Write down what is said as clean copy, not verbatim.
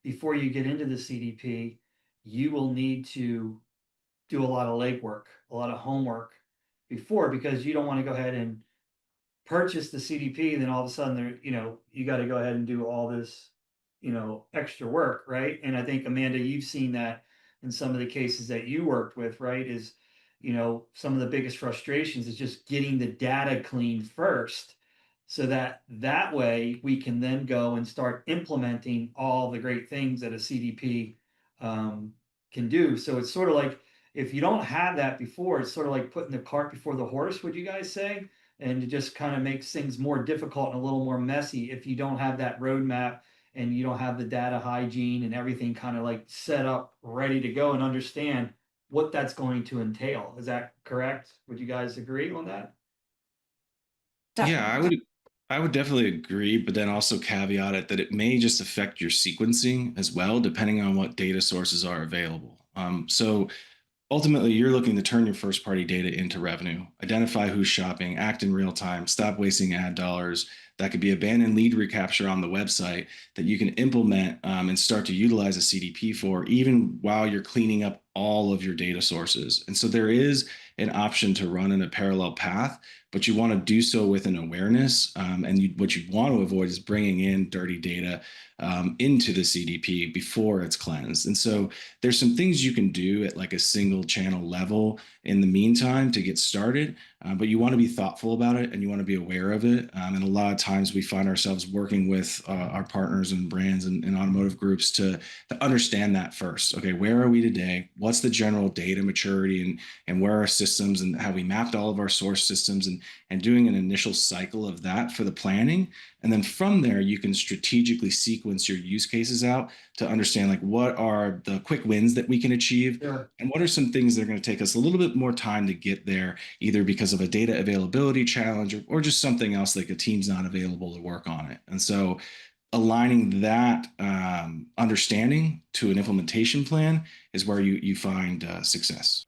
before you get into the CDP, you will need to do a lot of legwork, a lot of homework before, because you don't want to go ahead and purchase the CDP, then all of a sudden you got to go ahead and do all this, extra work, right? And I think, Amanda, you've seen that in some of the cases that you worked with, right? Is, some of the biggest frustrations is just getting the data clean first, so that way we can then go and start implementing all the great things that a CDP can do. So it's sort of like, if you don't have that before, it's sort of like putting the cart before the horse, would you guys say? And it just kind of makes things more difficult and a little more messy if you don't have that roadmap and you don't have the data hygiene and everything kind of like set up, ready to go, and understand what that's going to entail. Is that correct? Would you guys agree on that? Yeah, Definitely. I would definitely agree, but then also caveat it that it may just affect your sequencing as well, depending on what data sources are available. So ultimately, you're looking to turn your first party data into revenue, identify who's shopping, act in real time, stop wasting ad dollars. That could be abandoned lead recapture on the website that you can implement and start to utilize a CDP for, even while you're cleaning up all of your data sources. And so there is an option to run in a parallel path, but you want to do so with an awareness. What you want to avoid is bringing in dirty data into the CDP before it's cleansed. And so there's some things you can do at like a single channel level in the meantime to get started, but you want to be thoughtful about it and you want to be aware of it. And a lot of times we find ourselves working with our partners and brands and automotive groups to understand that first. Okay, where are we today? What's the general data maturity and where are our systems and how we mapped all of our source systems and doing an initial cycle of that for the planning. And then from there, you can strategically sequence your use cases out to understand like what are the quick wins that we can achieve, Sure. and what are some things that are going to take us a little bit more time to get there, either because of a data availability challenge or just something else like a team's not available to work on it. And so aligning that understanding to an implementation plan is where you find success.